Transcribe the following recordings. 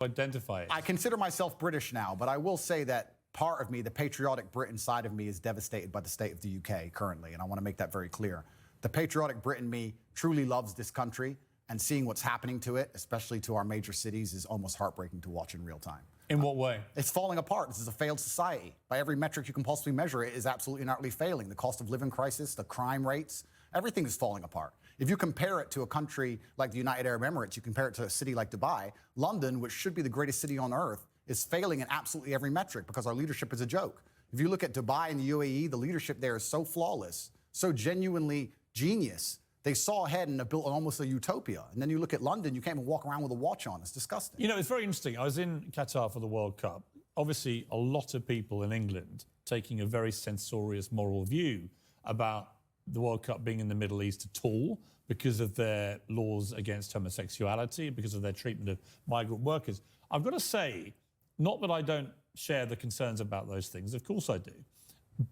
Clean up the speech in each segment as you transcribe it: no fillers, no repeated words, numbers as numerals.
identify it. I consider myself British now, but I will say that part of me, the patriotic Brit inside of me, is devastated by the state of the UK currently, and I want to make that very clear. The patriotic Brit in me truly loves this country, and seeing what's happening to it, especially to our major cities, is almost heartbreaking to watch in real time. In what way? It's falling apart. This is a failed society. By every metric you can possibly measure, it is absolutely and utterly failing. The cost of living crisis, the crime rates, everything is falling apart. If you compare it to a country like the United Arab Emirates, you compare it to a city like Dubai, London, which should be the greatest city on earth, is failing in absolutely every metric because our leadership is a joke. If you look at Dubai and the UAE, the leadership there is so flawless, so genuinely genius. They saw ahead and have built almost a utopia. And then you look at London, you can't even walk around with a watch on. It's disgusting. You know, it's very interesting. I was in Qatar for the World Cup. Obviously, a lot of people in England taking a very censorious moral view about the World Cup being in the Middle East at all because of their laws against homosexuality, because of their treatment of migrant workers. I've got to say, not that I don't share the concerns about those things, of course I do,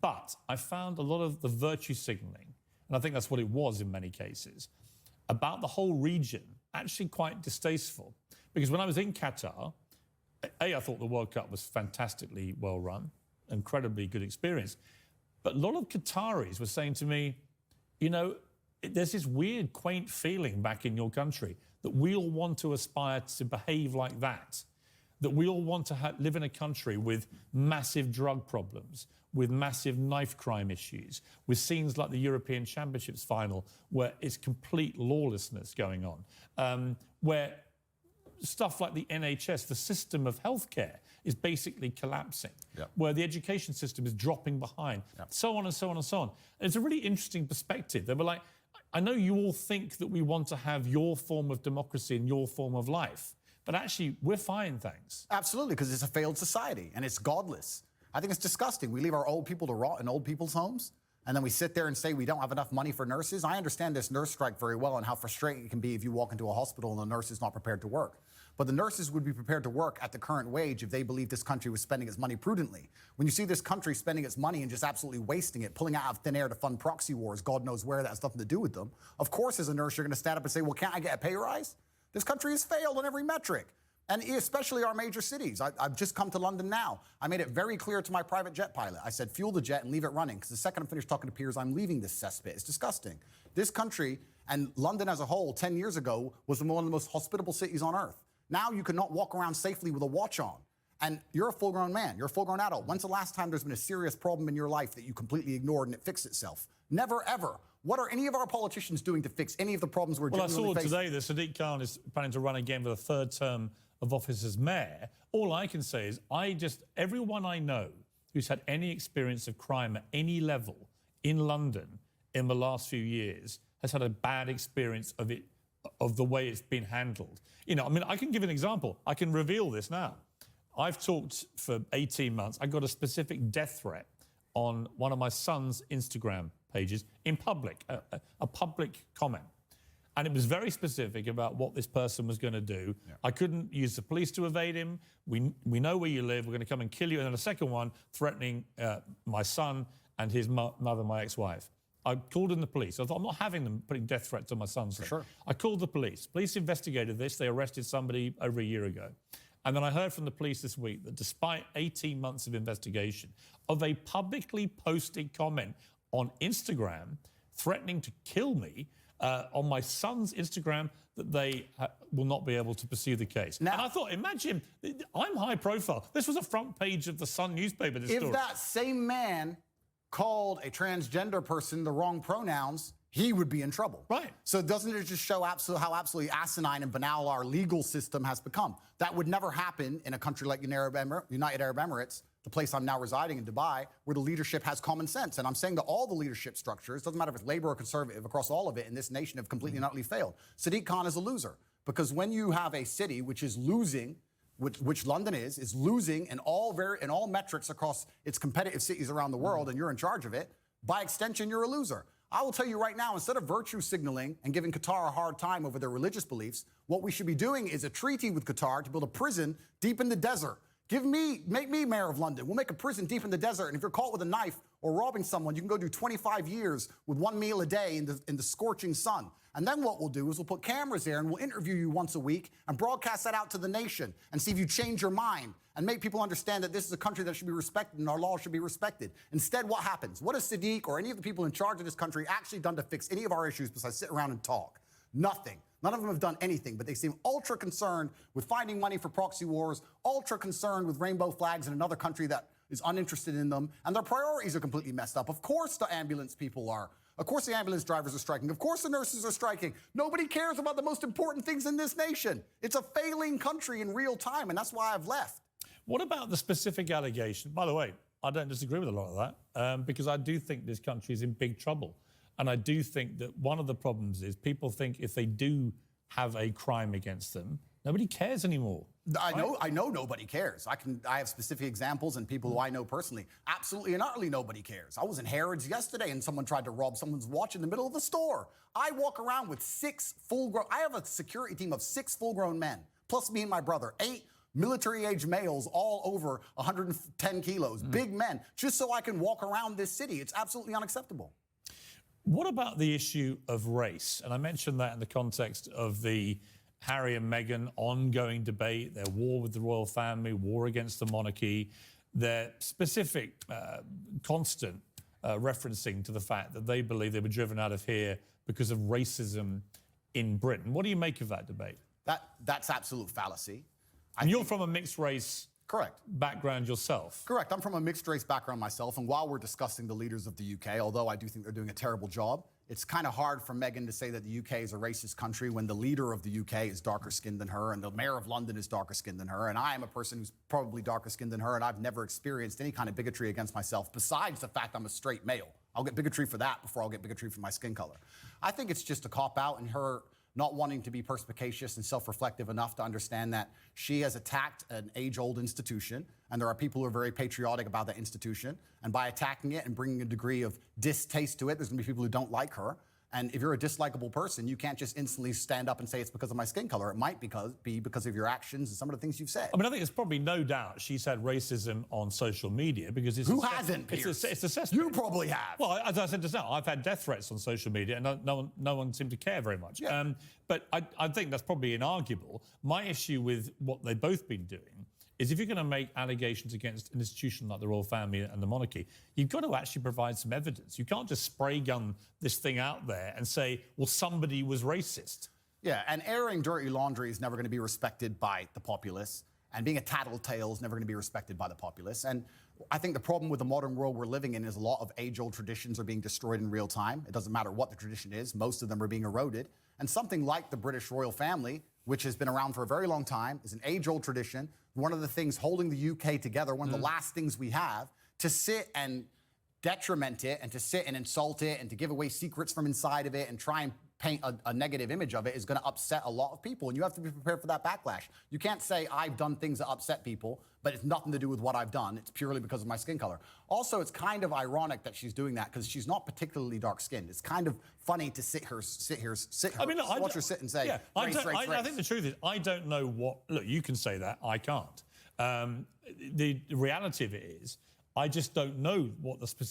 but I found a lot of the virtue signalling, and I think that's what it was in many cases, about the whole region, actually quite distasteful. Because when I was in Qatar, I thought the World Cup was fantastically well run, incredibly good experience. But a lot of Qataris were saying to me, you know, there's this weird, quaint feeling back in your country that we all want to aspire to behave like that we all want to live in a country with massive drug problems, with massive knife crime issues, with scenes like the European Championships final where it's complete lawlessness going on, where stuff like the NHS, the system of healthcare, is basically collapsing, where the education system is dropping behind, so on and so on and so on. And it's a really interesting perspective. They were like, I know you all think that we want to have your form of democracy and your form of life, but actually, we're fine, thanks. Absolutely, because it's a failed society, and it's godless. I think it's disgusting. We leave our old people to rot in old people's homes, and then we sit there and say we don't have enough money for nurses. I understand this nurse strike very well and how frustrating it can be if you walk into a hospital and the nurse is not prepared to work. But the nurses would be prepared to work at the current wage if they believed this country was spending its money prudently. When you see this country spending its money and just absolutely wasting it, pulling out of thin air to fund proxy wars, God knows where, that has nothing to do with them. Of course, as a nurse, you're going to stand up and say, well, can't I get a pay rise? This country has failed on every metric, and especially our major cities. I've just come to London now. I made it very clear to my private jet pilot. I said, fuel the jet and leave it running, because the second I'm finished talking to peers, I'm leaving this cesspit. It's disgusting. This country, and London as a whole, 10 years ago, was one of the most hospitable cities on earth. Now you cannot walk around safely with a watch on. And you're a full-grown man. You're a full-grown adult. When's the last time there's been a serious problem in your life that you completely ignored and it fixed itself? Never, ever. What are any of our politicians doing to fix any of the problems we're genuinely facing? Well, I saw today that Sadiq Khan is planning to run again for the third term of office as mayor. All I can say is everyone I know who's had any experience of crime at any level in London in the last few years has had a bad experience of it, of the way it's been handled. You know, I mean, I can give an example. I can reveal this now. I've talked for 18 months. I got a specific death threat on one of my son's Instagram pages in public, a public comment. And it was very specific about what this person was going to do. Yeah. I couldn't use the police to evade him. We know where you live. We're going to come and kill you. And then a second one threatening my son and his mother, my ex-wife. I called in the police. I thought, I'm not having them putting death threats on my son's thing. Sure. I called the police. Police investigated this. They arrested somebody over a year ago. And then I heard from the police this week that despite 18 months of investigation, of a publicly posted comment on Instagram threatening to kill me on my son's Instagram, that they will not be able to pursue the case. Now, and I thought, imagine, I'm high profile. This was a front page of the Sun newspaper, this story. If that same man called a transgender person the wrong pronouns, he would be in trouble. Right. So doesn't it just show how absolutely asinine and banal our legal system has become? That would never happen in a country like United Arab Emirates, the place I'm now residing in, Dubai, where the leadership has common sense. And I'm saying that all the leadership structures, doesn't matter if it's Labour or Conservative, across all of it in this nation have completely and utterly failed. Sadiq Khan is a loser, because when you have a city which is losing, which London is losing in all metrics across its competitive cities around the world, and you're in charge of it, by extension, you're a loser. I will tell you right now, instead of virtue signaling and giving Qatar a hard time over their religious beliefs, what we should be doing is a treaty with Qatar to build a prison deep in the desert. Make me mayor of London. We'll make a prison deep in the desert, and if you're caught with a knife or robbing someone, you can go do 25 years with 1 meal a day in the scorching sun. And then what we'll do is we'll put cameras there and we'll interview you once a week and broadcast that out to the nation and see if you change your mind and make people understand that this is a country that should be respected and our laws should be respected. Instead, what happens? What has Sadiq or any of the people in charge of this country actually done to fix any of our issues besides sit around and talk? Nothing. None of them have done anything, but they seem ultra concerned with finding money for proxy wars, ultra concerned with rainbow flags in another country that is uninterested in them, and their priorities are completely messed up. Of course the ambulance people are. Of course the ambulance drivers are striking. Of course the nurses are striking. Nobody cares about the most important things in this nation. It's a failing country in real time, and that's why I've left. What about the specific allegation? By the way, I don't disagree with a lot of that because I do think this country is in big trouble. And I do think that one of the problems is people think if they do have a crime against them, nobody cares anymore. I know nobody cares. I have specific examples and people who I know personally. Absolutely and utterly nobody cares. I was in Harrods yesterday and someone tried to rob someone's watch in the middle of the store. I walk around with I have a security team of 6 full-grown men, plus me and my brother, 8 military-age males, all over 110 kilos, big men, just so I can walk around this city. It's absolutely unacceptable. What about the issue of race? And I mentioned that in the context of the Harry and Meghan ongoing debate, their war with the royal family, war against the monarchy, their specific constant referencing to the fact that they believe they were driven out of here because of racism in Britain. What do you make of that debate? That's absolute fallacy. And you're from a mixed race Correct. background yourself. Correct. I'm from a mixed race background myself, and while we're discussing the leaders of the UK, although I do think they're doing a terrible job, it's kind of hard for Meghan to say that the UK is a racist country when the leader of the UK is darker skinned than her and the mayor of London is darker skinned than her, and I am a person who's probably darker skinned than her, and I've never experienced any kind of bigotry against myself besides the fact I'm a straight male. I'll get bigotry for that before I'll get bigotry for my skin color. I think it's just a cop-out, and her not wanting to be perspicacious and self-reflective enough to understand that she has attacked an age-old institution, and there are people who are very patriotic about that institution, and by attacking it and bringing a degree of distaste to it, there's gonna be people who don't like her. And if you're a dislikable person, you can't just instantly stand up and say it's because of my skin color. It might be because of your actions and some of the things you've said. I mean, I think there's probably no doubt she's had racism on social media because it's... Who hasn't, Piers? It's a cesspage. You probably have. Well, as I said just now, I've had death threats on social media and no one seemed to care very much. Yeah. But I think that's probably inarguable. My issue with what they've both been doing is if you're going to make allegations against an institution like the royal family and the monarchy, you've got to actually provide some evidence. You can't just spray gun this thing out there and say, well, somebody was racist. Yeah, and airing dirty laundry is never going to be respected by the populace, and being a tattletale is never going to be respected by the populace. And I think the problem with the modern world we're living in is a lot of age-old traditions are being destroyed in real time. It doesn't matter what the tradition is. Most of them are being eroded. And something like the British royal family, which has been around for a very long time, is an age-old tradition. One of the things holding the UK together, one of the last things we have, to sit and detriment it and to sit and insult it and to give away secrets from inside of it and try and paint a negative image of it is going to upset a lot of people, and you have to be prepared for that backlash. You can't say I've done things that upset people, but it's nothing to do with what I've done. It's purely because of my skin color. Also, it's kind of ironic that she's doing that because she's not particularly dark-skinned. It's kind of funny to watch her sit and say, yeah, race. I think the truth is, I don't know what... Look, you can say that, I can't. The reality of it is, I just don't know what the specific